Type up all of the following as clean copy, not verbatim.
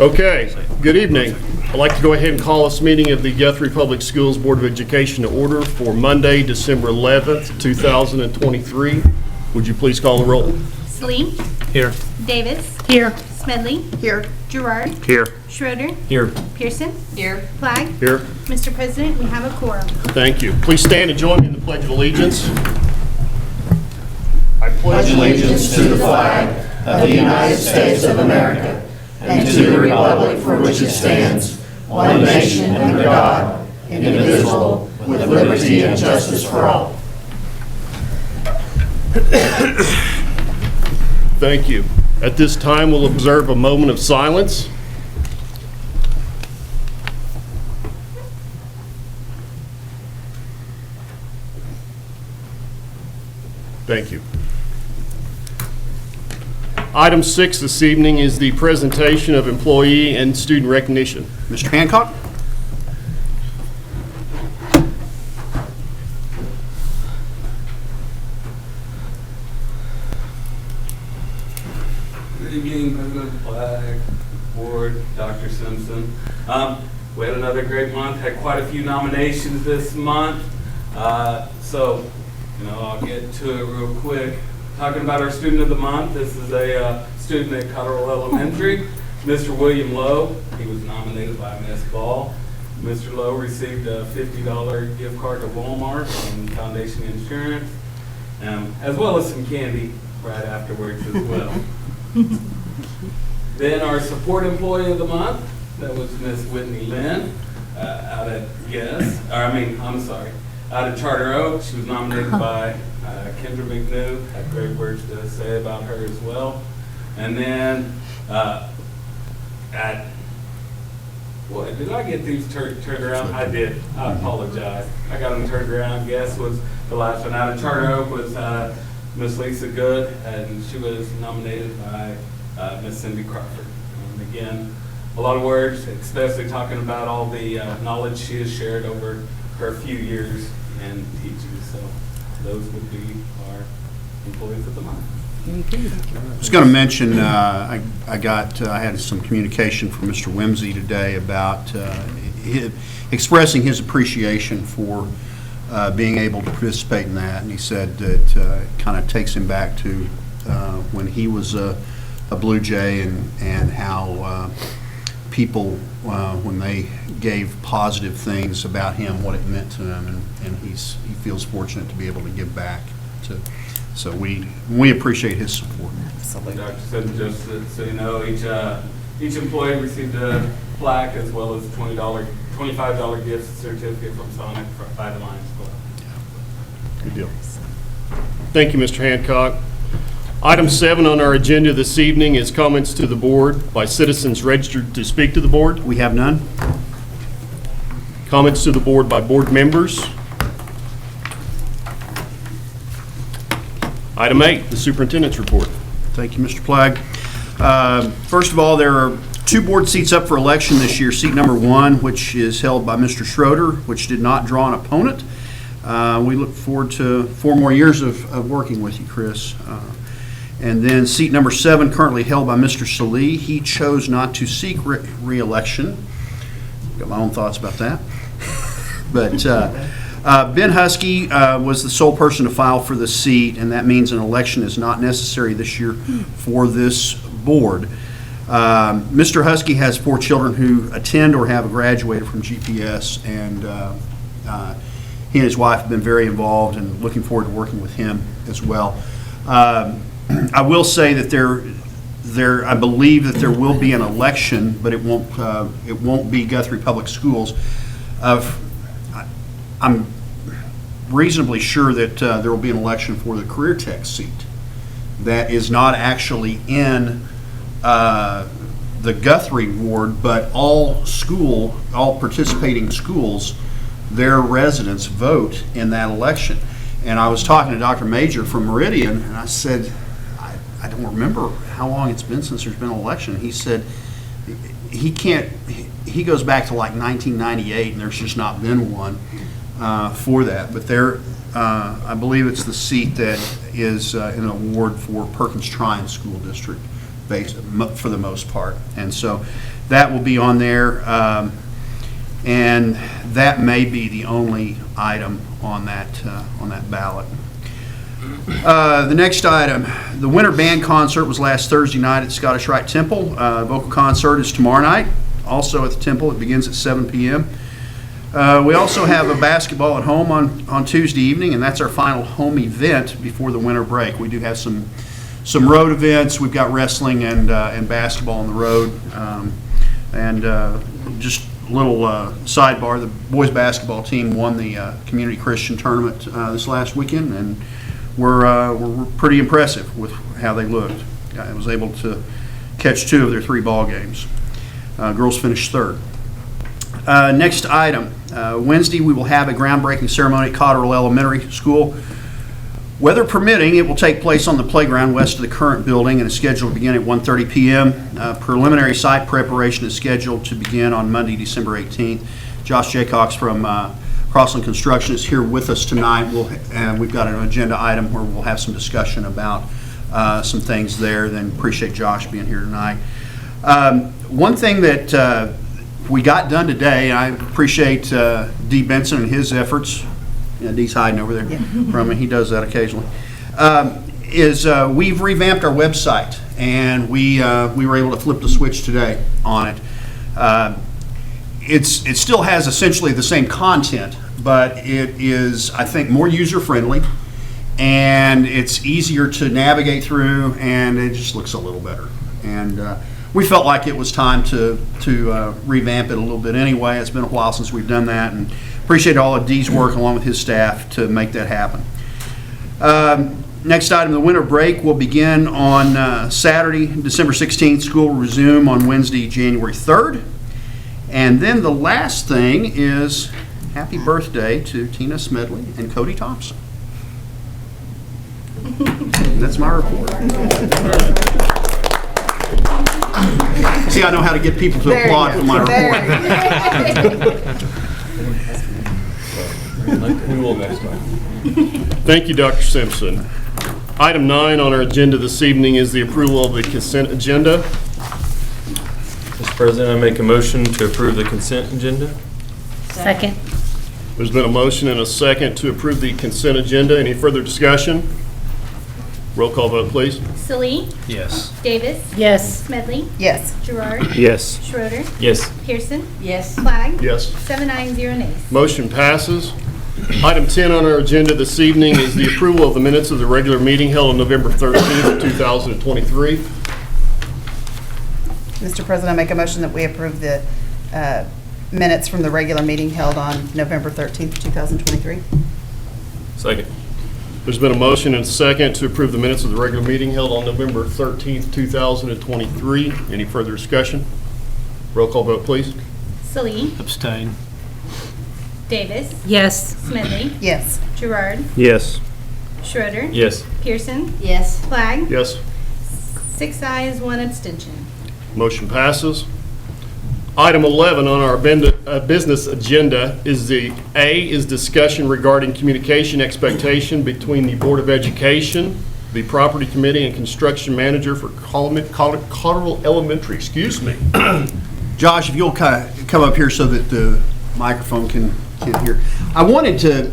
Okay, good evening. I'd like to go ahead and call this meeting of the Guthrie Public Schools Board of Education to order for Monday, December 11th, 2023. Would you please call the roll? Slee. Here. Davis. Here. Smedley. Here. Gerard. Here. Schroeder. Here. Pearson. Here. Flagg. Here. Mr. President, we have a quorum. Thank you. Please stand and join me in the Pledge of Allegiance. I pledge allegiance to the flag of the United States of America and to the republic for which it stands, one nation under God, indivisible, with liberty and justice for all. Thank you. At this time, we'll observe a moment of silence. Thank you. Item 6 this evening is the presentation of employee and student recognition. Mr. Hancock? Good evening, President Flagg, Board, Dr. Simpson. We had another great month, had quite a few nominations this month. I'll get to it real quick. Talking about our student of the month, this is a student at Cotterell Elementary, Mr. William Lowe. He was nominated by Ms. Ball. Mr. Lowe received a $50 gift card to Walmart from Foundation Insurance, as well as some candy right afterwards as well. Then our support employee of the month, that was Miss Whitney Lynn, out at Charter Oak. She was nominated by Kendra McNew. Had great words to say about her as well. And then did I get these turned around? I did. I apologize. I got them turned around. Guess was the last one. Out of Charter Oak was Miss Lisa Good, and she was nominated by Miss Cindy Crawford. And again, a lot of words, especially talking about all the knowledge she has shared over her few years in teaching. So those would be our employees of the month. I was going to mention, I had some communication from Mr. Whimsy today about expressing his appreciation for being able to participate in that, and he said that it kind of takes him back to when he was a Blue Jay and how people, when they gave positive things about him, what it meant to them, and he feels fortunate to be able to give back to. So we appreciate his support. Absolutely. Dr. Simpson, just so you know, each employee received a plaque as well as $25 gift certificate from Sonic by the Lions Club. Good deal. Thank you, Mr. Hancock. Item 7 on our agenda this evening is comments to the board by citizens registered to speak to the board. We have none. Comments to the board by board members. Item 8, the superintendent's report. Thank you, Mr. Flagg. First of all, there are 2 board seats up for election this year. Seat number 1, which is held by Mr. Schroeder, which did not draw an opponent. We look forward to 4 more years of working with you, Chris. And then seat number 7, currently held by Mr. Slee. He chose not to seek re-election. Got my own thoughts about that. But Ben Husky was the sole person to file for the seat, and that means an election is not necessary this year for this board. Mr. Husky has 4 children who attend or have graduated from GPS, and he and his wife have been very involved and looking forward to working with him as well. I will say that I believe that there will be an election, but it won't be Guthrie Public Schools. I'm reasonably sure that there will be an election for the career tech seat that is not actually in the Guthrie ward, but all participating schools, their residents vote in that election. And I was talking to Dr. Major from Meridian, and I said, I don't remember how long it's been since there's been an election. He said he goes back to like 1998, and there's just not been one for that. But I believe it's the seat that is an award for Perkins Tryon School District, based for the most part. And so that will be on there. And that may be the only item on that ballot. The next item, the Winter Band Concert was last Thursday night at Scottish Rite Temple. Vocal concert is tomorrow night, also at the temple. It begins at 7 p.m. We also have a basketball at home on Tuesday evening, and that's our final home event before the winter break. We do have some road events. We've got wrestling and basketball on the road. Just a little sidebar, the boys basketball team won the Community Christian Tournament this last weekend, and were pretty impressive with how they looked. I was able to catch 2 of their 3 ball games. Girls finished 3rd. Next item, Wednesday we will have a groundbreaking ceremony at Cotterell Elementary School. Weather permitting, it will take place on the playground west of the current building and is scheduled to begin at 1:30 p.m. Preliminary site preparation is scheduled to begin on Monday, December 18th. Josh Jaycox from Crossland Construction is here with us tonight. We've got an agenda item where we'll have some discussion about some things there. Then appreciate Josh being here tonight. One thing that we got done today, and I appreciate Dee Benson and his efforts. Yeah, Dee's hiding over there from me. He does that occasionally. We've revamped our website, and we were able to flip the switch today on it. It still has essentially the same content, but it is, I think, more user-friendly, and it's easier to navigate through, and it just looks a little better. And we felt like it was time to revamp it a little bit anyway. It's been a while since we've done that, and appreciate all of Dee's work along with his staff to make that happen. Next item, the winter break will begin on Saturday, December 16th. School will resume on Wednesday, January 3rd. And then the last thing is happy birthday to Tina Smedley and Cody Thompson. That's my report. See, I know how to get people to applaud for my report. We will next time. Thank you, Dr. Simpson. Item 9 on our agenda this evening is the approval of the consent agenda. Mr. President, I make a motion to approve the consent agenda. Second. There's been a motion and a second to approve the consent agenda. Any further discussion? Roll call vote, please. Salee, Yes. Davis, Yes. Smedley, Yes. Gerard, Yes. Schroeder, Yes. Pearson, Yes. Flag. Yes. 7 ayes, 0 nays. Motion passes. Item 10 on our agenda this evening is the approval of the minutes of the regular meeting held on November 13th, 2023. Mr. President, I make a motion that we approve the minutes from the regular meeting held on November 13th, 2023. Second. There's been a motion and a second to approve the minutes of the regular meeting held on November 13th, 2023. Any further discussion? Roll call vote, please. Salee, Abstain. Davis, Yes. Smedley, Yes. Gerard, Yes. Schroeder, Yes. Pearson, Yes. Flag. Yes. 6 ayes, 1 abstention. Motion passes. Item 11 on our business agenda is is discussion regarding communication expectation between the Board of Education, the Property Committee, and Construction Manager for Cotterell Elementary. Excuse me. Josh, if you'll kind of come up here so that the microphone can hear. I wanted to,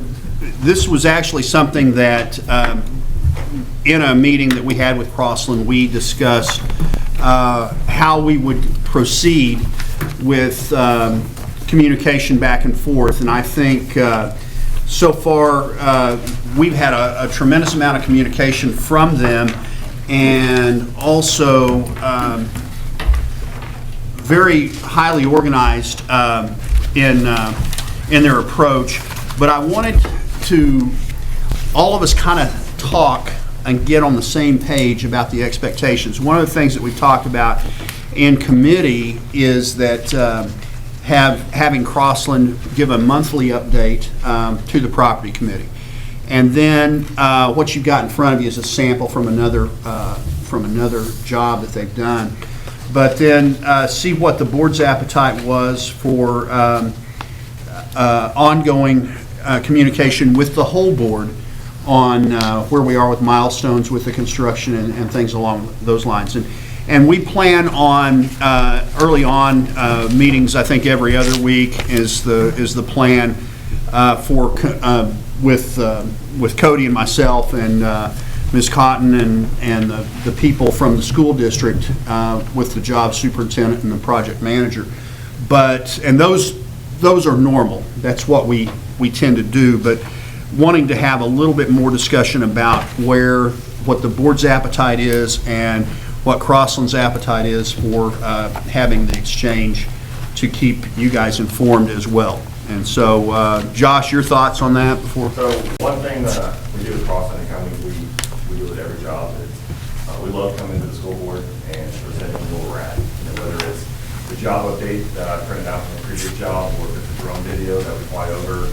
this was actually something that in a meeting that we had with Crossland, we discussed how we would proceed with communication back and forth. And I think so far we've had a tremendous amount of communication from them, and also very highly organized in their approach. But I wanted to all of us kind of talk and get on the same page about the expectations. One of the things that we've talked about in committee is that having Crossland give a monthly update to the property committee. And then what you've got in front of you is a sample from another job that they've done. But then see what the board's appetite was for ongoing communication with the whole board on where we are with milestones with the construction and things along those lines. And we plan on, early on, meetings, I think every other week is the plan with Cody and myself and Ms. Cotton and the people from the school district with the job superintendent and the project manager. And those are normal. That's what we tend to do. But wanting to have a little bit more discussion about what the board's appetite is and what Crossland's appetite is for having the exchange to keep you guys informed as well. And so, Josh, your thoughts on that before? So one thing that we do with Crossland County, we do with every job is we love coming to the school board and presenting where we're at. Whether it's the job update that I printed out from the previous job, or if it's a drone video that we fly over.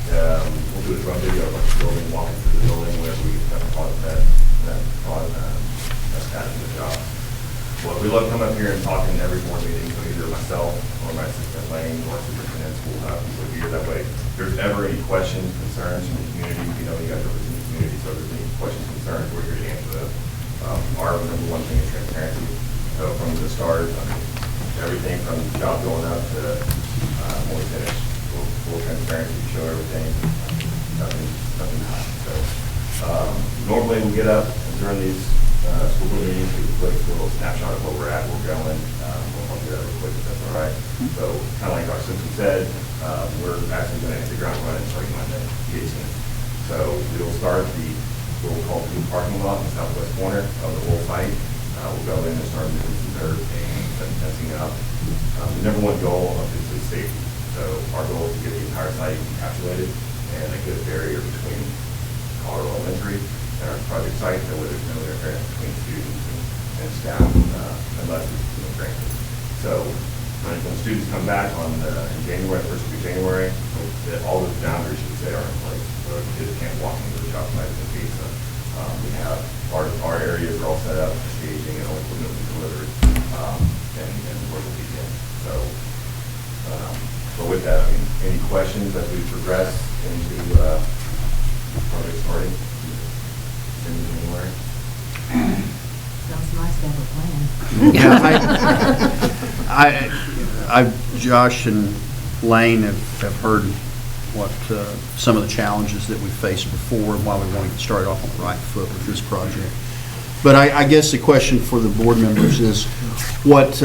We'll do a drone video of the building, walking through the building where we have a product that's attached to the job. Well, we love coming up here and talking to every board meeting, so either myself or my assistant Lane or superintendent will have people here. That way, if there's ever any questions, concerns from the community, you guys represent the community, so if there's any questions, concerns, we're here to answer them. Our number one thing is transparency. So from the start, everything from job going up to when we finish, full transparency, show everything, nothing to hide. So normally we get up and during these school board meetings, we put a little snapshot of where we're at, where we're going. We'll do that real quick if that's all right. So kind of like Dr. Simpson said, we're actually going to hit the ground running starting Monday, the 18th. So we'll start what we'll call the new parking lot in the southwest corner of the whole site. We'll go in and start moving some dirt and fencing up. The number one goal is safety. So our goal is to get the entire site encapsulated and a good barrier between Colorado Elementary and our project site, that way there's no interference between students and staff unless it's granted. So when students come back in January, first week of January, all those boundaries should say are in place. So kids can't walk into the job site with pizza. We have our areas are all set up for staging and all equipment will be delivered and work will begin. So but with that, any questions as we progress into project starting in January? Sounds nice to have a plan. Josh and Lane have heard what some of the challenges that we faced before and why we wanted to start off on the right foot with this project. But I guess the question for the board members is what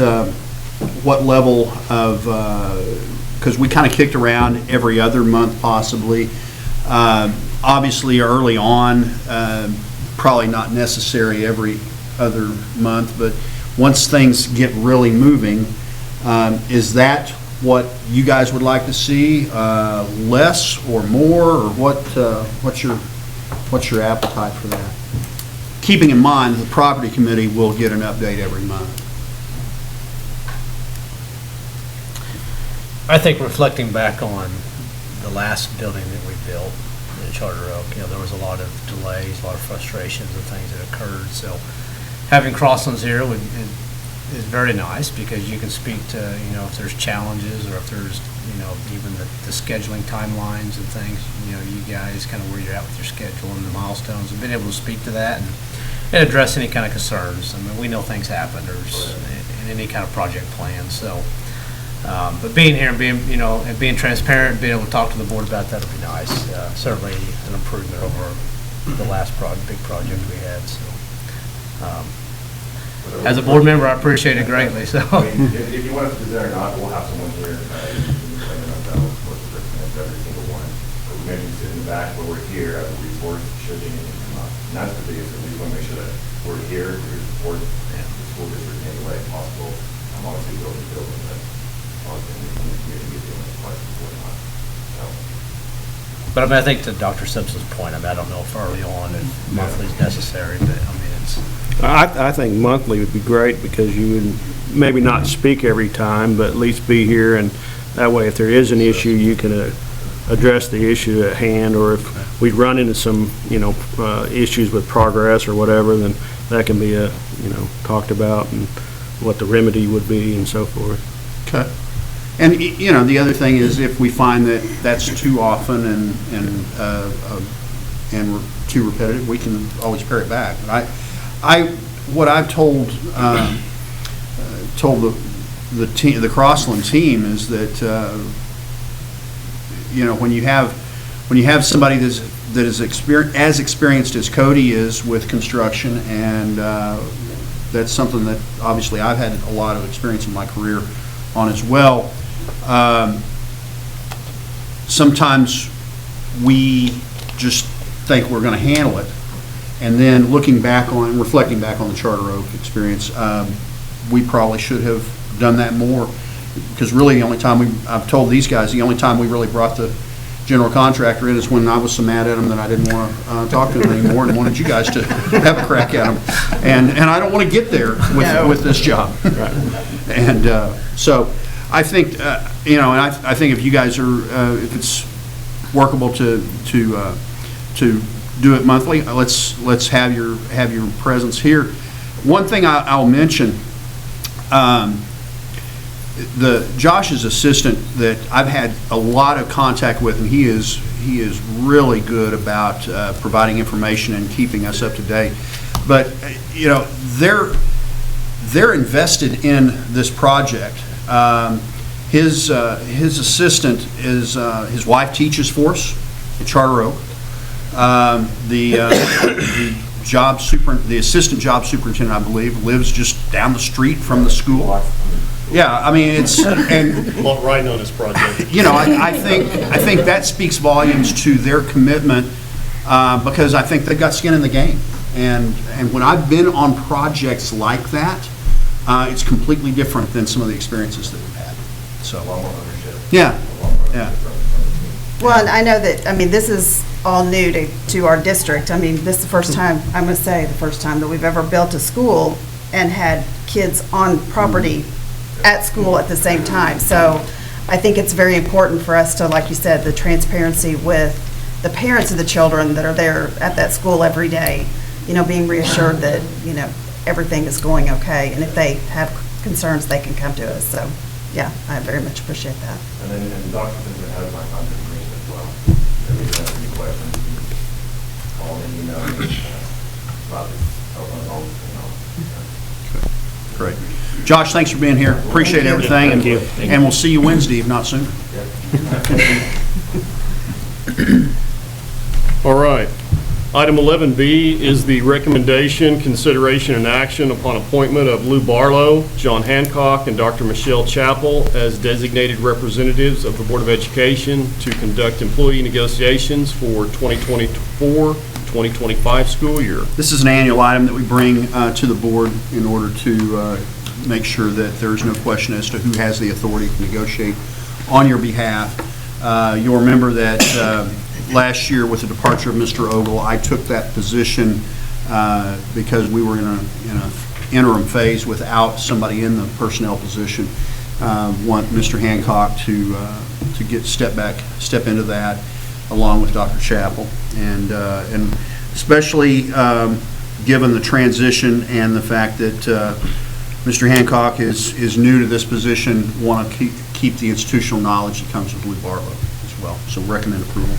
level of, because we kind of kicked around every other month possibly. Obviously early on, probably not necessary every other month, but once things get really moving, is that what you guys would like to see, less or more, or what's your appetite for that? Keeping in mind the property committee will get an update every month. I think reflecting back on the last building that we built in Charter Oak, there was a lot of delays, a lot of frustrations and things that occurred. So having Crosslands here is very nice because you can speak to, if there's challenges or if there's, even the scheduling timelines and things, you guys kind of where you're at with your schedule and the milestones, and being able to speak to that and address any kind of concerns. I mean, we know things happen. There's in any kind of project plan. So, but being here and being transparent, being able to talk to the board about that would be nice. Certainly an improvement over the last big project we had. So, as a board member, I appreciate it greatly. So, if you want us to do that or not, we'll have someone here. Every single one. So we maybe sit in the back where we're here as a resource should anything come up. And that's the biggest thing. We want to make sure that we're here to support the school district in any way possible. I'm obviously building, but obviously in the community is doing questions or not. So. But I think to Dr. Simpson's point, I don't know if early on if monthly is necessary, but it's. I think monthly would be great because you would maybe not speak every time, but at least be here, and that way if there is an issue, you can address the issue at hand, or if we run into some, issues with progress or whatever, then that can be talked about and what the remedy would be and so forth. Okay. And, the other thing is if we find that that's too often and too repetitive, we can always pare it back. what I've told the team, the Crossland team, is that when you have somebody that is as experienced as Cody is with construction, and that's something that obviously I've had a lot of experience in my career on as well. Sometimes we just think we're going to handle it, and then reflecting back on the Charter Oak experience, we probably should have done that more, because really the only time I've told these guys, the only time we really brought the general contractor in is when I was so mad at him that I didn't want to talk to him anymore and wanted you guys to have a crack at him. And I don't want to get there with this job. And so I think, and I think if you guys are, if it's workable to do it monthly, let's have your presence here. One thing I'll mention, Josh's assistant that I've had a lot of contact with, and he is really good about providing information and keeping us up to date. But they're invested in this project. His assistant is his wife teaches for us at Charter Oak. The assistant job superintendent, I believe, lives just down the street from the school. Yeah, I mean, it's, and Right on this project. I think that speaks volumes to their commitment, because I think they've got skin in the game. And when I've been on projects like that, it's completely different than some of the experiences that we've had. So, yeah. Well, and I know that, this is all new to our district. This is the first time, I must say, the first time that we've ever built a school and had kids on property at school at the same time. So I think it's very important for us to, like you said, the transparency with the parents of the children that are there at that school every day, being reassured that, everything is going okay. And if they have concerns, they can come to us. So, yeah, I very much appreciate that. And then Dr. Simpson has my contact information as well. If you have any questions, call me, email me, about the telephone calls, Great. Josh, thanks for being here. Appreciate everything. Thank you. And we'll see you Wednesday, if not sooner. All right. Item 11B is the recommendation, consideration, and action upon appointment of Lou Barlow, John Hancock, and Dr. Michelle Chappell as designated representatives of the Board of Education to conduct employee negotiations for 2024-2025 school year. This is an annual item that we bring to the board in order to make sure that there's no question as to who has the authority to negotiate on your behalf. You'll remember that last year with the departure of Mr. Ogle, I took that position because we were in an interim phase without somebody in the personnel position. Want Mr. Hancock to step into that along with Dr. Chappell, and especially given the transition and the fact that Mr. Hancock is new to this position, want to keep the institutional knowledge that comes with Lou Barlow as well. So recommend approval.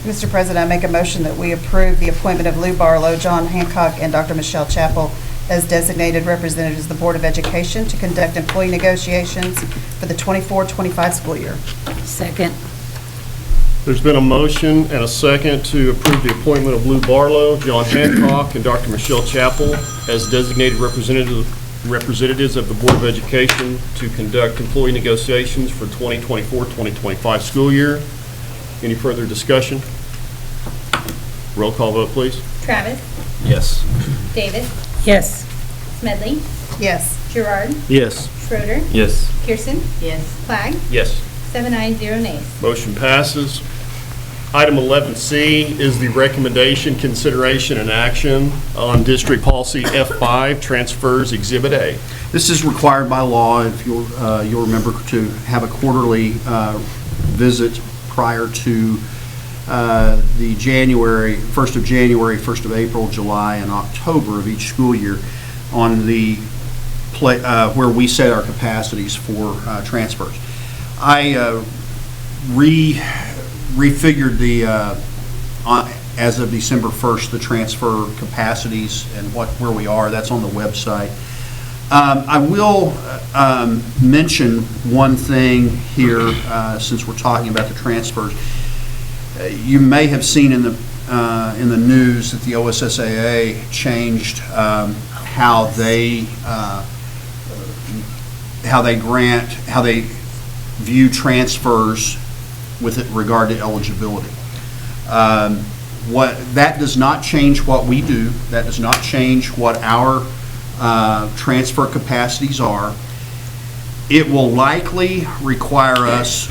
Mr. President, I make a motion that we approve the appointment of Lou Barlow, John Hancock, and Dr. Michelle Chappell as designated representatives of the Board of Education to conduct employee negotiations for the 24-25 school year. Second. There's been a motion and a second to approve the appointment of Lou Barlow, John Hancock, and Dr. Michelle Chappell as designated representatives of the Board of Education to conduct employee negotiations for 2024-2025 school year. Any further discussion? Roll call vote, please. Travis, Yes. Davis, Yes. Smedley, Yes. Gerard, Yes. Schroeder, Yes. Pearson, Yes. Clag, Yes. 7 ayes, 0 nays. Motion passes. Item 11C is the recommendation, consideration, and action on District Policy F5, Transfers Exhibit A. This is required by law, if you'll remember, to have a quarterly visit prior to the 1st of January, 1st of April, July, and October of each school year on the where we set our capacities for transfers. I refigured the as of December 1st, the transfer capacities and where we are. That's on the website. I will mention one thing here, since we're talking about the transfers. You may have seen in the news that the OSSAA changed how they view transfers with regard to eligibility. That does not change what we do. That does not change what our transfer capacities are. It will likely require us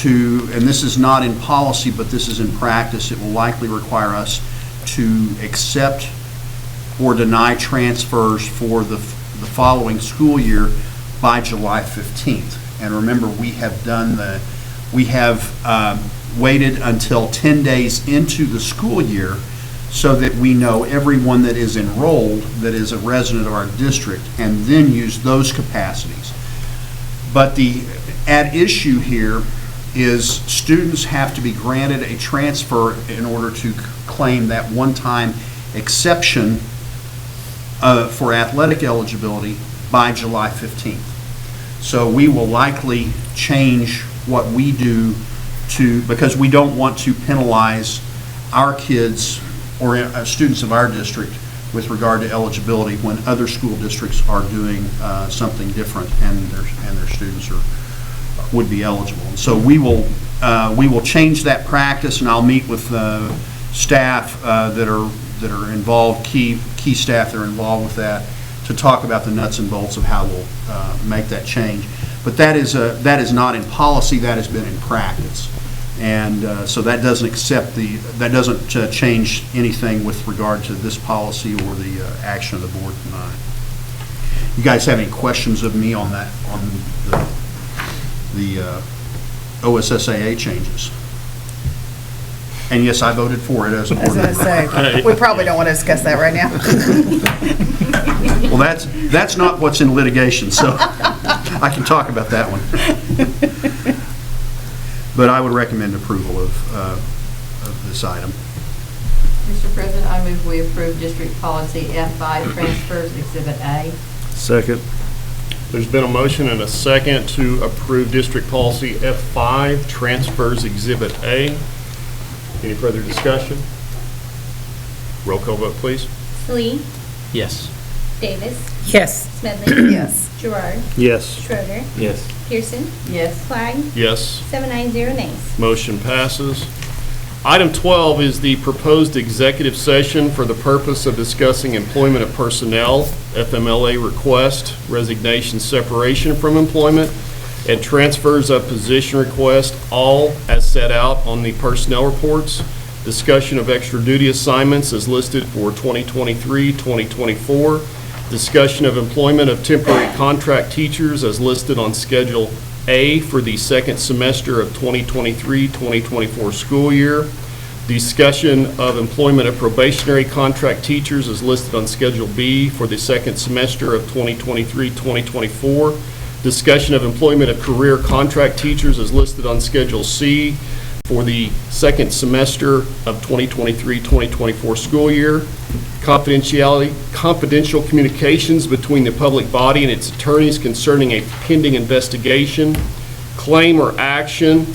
to, and this is not in policy, but this is in practice, it will likely require us to accept or deny transfers for the following school year by July 15th. And remember, we have waited until 10 days into the school year so that we know everyone that is enrolled that is a resident of our district, and then use those capacities. But the at issue here is students have to be granted a transfer in order to claim that one-time exception for athletic eligibility by July 15th. So we will likely change what we do because we don't want to penalize our kids or students of our district with regard to eligibility when other school districts are doing something different and their students would be eligible. And so we will change that practice, and I'll meet with staff that are involved, key staff that are involved with that, to talk about the nuts and bolts of how we'll make that change. But that is not in policy. That has been in practice. And so that doesn't change anything with regard to this policy or the action of the board tonight. You guys have any questions of me on that, on the OSSAA changes? And yes, I voted for it as a board member. I was going to say, we probably don't want to discuss that right now. Well, that's not what's in litigation, so I can talk about that one. But I would recommend approval of this item. Mr. President, I move we approve District Policy F5 Transfers Exhibit A. Second. There's been a motion and a second to approve District Policy F5, Transfers Exhibit A. Any further discussion? Roll call vote, please. Slee, Yes. Davis, Yes. Smedley. Yes. Gerard, Yes. Schroeder, Yes. Pearson, Yes. Flag, Yes. 7 ayes, 0 nays. Motion passes. Item 12 is the proposed executive session for the purpose of discussing employment of personnel, FMLA request, resignation, separation from employment, and transfers of position request, all as set out on the personnel reports. Discussion of extra duty assignments as listed for 2023-2024. Discussion of employment of temporary contract teachers as listed on Schedule A for the second semester of 2023-2024 school year. Discussion of employment of probationary contract teachers as listed on Schedule B for the second semester of 2023-2024. Discussion of employment of career contract teachers as listed on Schedule C for the second semester of 2023-2024 school year. Confidential communications between the public body and its attorneys concerning a pending investigation. Claim or action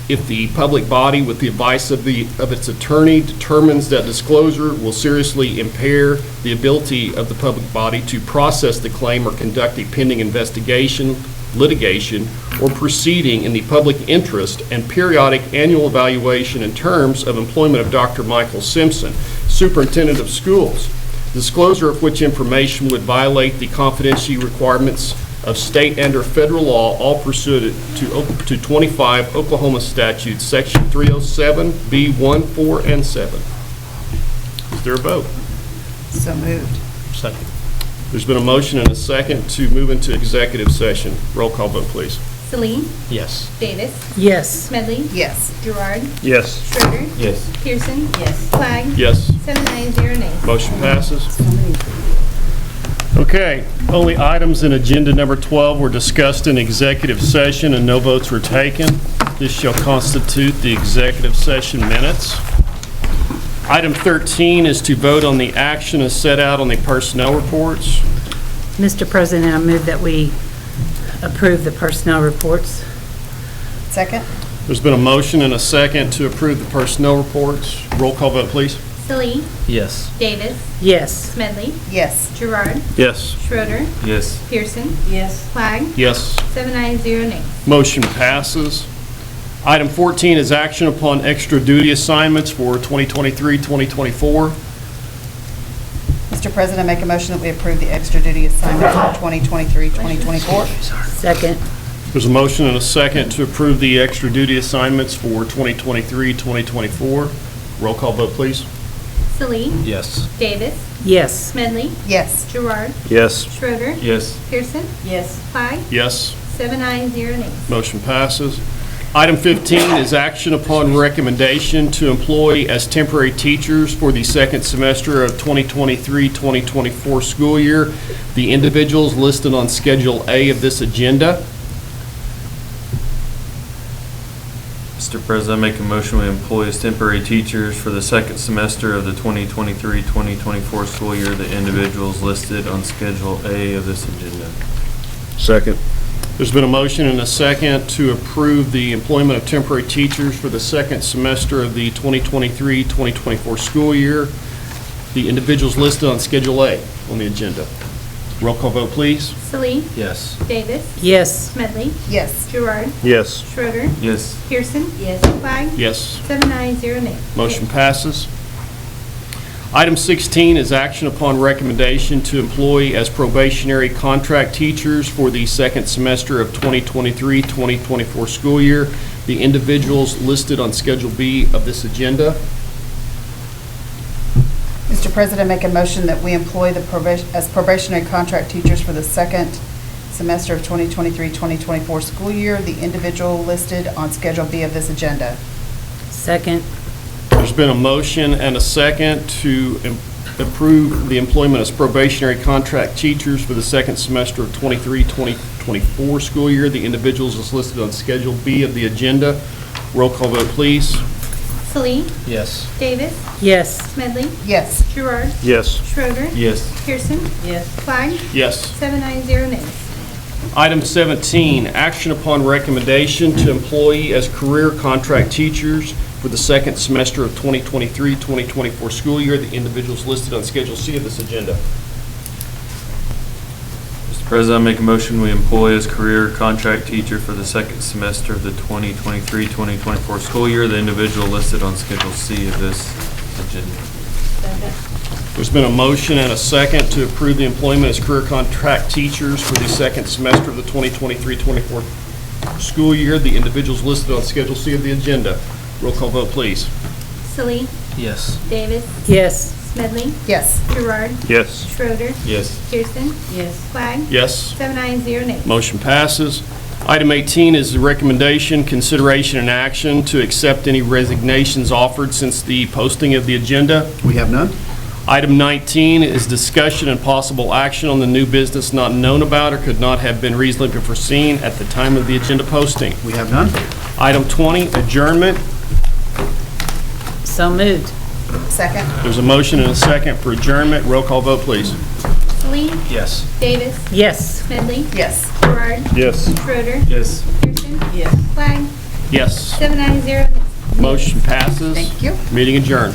if the public body, with the advice of its attorney, determines that disclosure will seriously impair the ability of the public body to process the claim or conduct a pending investigation, litigation, or proceeding in the public interest, and periodic annual evaluation in terms of employment of Dr. Michael Simpson, Superintendent of Schools, disclosure of which information would violate the confidentiality requirements of state and or federal law, all pursuant to 25 Oklahoma statutes, Section 307B1, 4, and 7. Is there a vote? So moved. Second. There's been a motion and a second to move into executive session. Roll call vote, please. Celine, Yes. Davis, Yes. Smedley, Yes. Gerard, Yes. Schroeder, Yes. Pearson, Yes. Flag, Yes. 7 ayes, 0 nays. Motion passes. Okay, only items in agenda number 12 were discussed in executive session and no votes were taken. This shall constitute the executive session minutes. Item 13 is to vote on the action as set out on the personnel reports. Mr. President, I move that we approve the personnel reports. Second? There's been a motion and a second to approve the personnel reports. Roll call vote, please. Salee, Yes. Davis, Yes. Smedley, Yes. Gerard, Yes. Schroeder, Yes. Pearson, Yes. Flag, Yes. 7 ayes, 0 nays. Motion passes. Item 14 is action upon extra duty assignments for 2023-2024. Mr. President, I make a motion that we approve the extra duty assignment for 2023-2024. Second. There's a motion and a second to approve the extra duty assignments for 2023-2024. Roll call vote, please. Salee, Yes. Davis, Yes. Smedley, Yes. Gerard, Yes. Schroeder, Yes. Pearson, Yes. Flag, Yes. 7 ayes, 0 nays. Motion passes. Item 15 is action upon recommendation to employ as temporary teachers for the second semester of 2023-2024 school year the individuals listed on Schedule A of this agenda. Mr. President, I make a motion we employ as temporary teachers for the second semester of the 2023-2024 school year the individuals listed on Schedule A of this agenda. Second. There's been a motion and a second to approve the employment of temporary teachers for the second semester of the 2023-2024 school year. The individuals listed on Schedule A on the agenda. Roll call vote, please. Salee, Yes. Davis, Yes. Smedley, Yes. Gerard, Yes. Schroeder, Yes. Pearson, Yes. Flag, Yes. 7 ayes, 0 nays. Motion passes. Item 16 is action upon recommendation to employ as probationary contract teachers for the second semester of 2023-2024 school year the individuals listed on Schedule B of this agenda. Mr. President, I make a motion that we employ as probationary contract teachers for the second semester of 2023-2024 school year, the individual listed on Schedule B of this agenda. Second. There's been a motion and a second to approve the employment as probationary contract teachers for the second semester of 23-2024 school year. The individuals is listed on Schedule B of the agenda. Roll call vote, please. Salee, Yes. Davis, Yes. Smedley, Yes. Gerard, Yes. Schroeder, Yes. Pearson, Yes. Flag, Yes. 7 ayes, 0 nays. Item 17, action upon recommendation to employ as career contract teachers for the second semester of 2023-2024 school year. The individuals listed on Schedule C of this agenda. Mr. President, I make a motion we employ as career contract teacher for the second semester of the 2023-2024 school year the individual listed on Schedule C of this agenda. Second. There's been a motion and a second to approve the employment as career contract teachers for the second semester of the 2023-24 school year. The individuals listed on Schedule C of the agenda. Roll call vote, please. Salee, Yes. Davis, Yes. Smedley, Yes. Gerard, Yes. Schroeder, Yes. Pearson, Yes. Flag, Yes. 7 ayes, 0 nays. Motion passes. Item 18 is the recommendation, consideration, and action to accept any resignations offered since the posting of the agenda. We have none? Item 19 is discussion and possible action on the new business not known about or could not have been reasonably foreseen at the time of the agenda posting. We have none? Item 20, adjournment. So moved. Second? There's a motion and a second for adjournment. Roll call vote, please. Salee, Yes. Davis, Yes. Smedley, Yes. Gerard, Yes. Schroeder, Yes. Pearson, Yes. Flag, Yes. 7 ayes, 0 nays. Motion passes. Thank you. Meeting adjourned.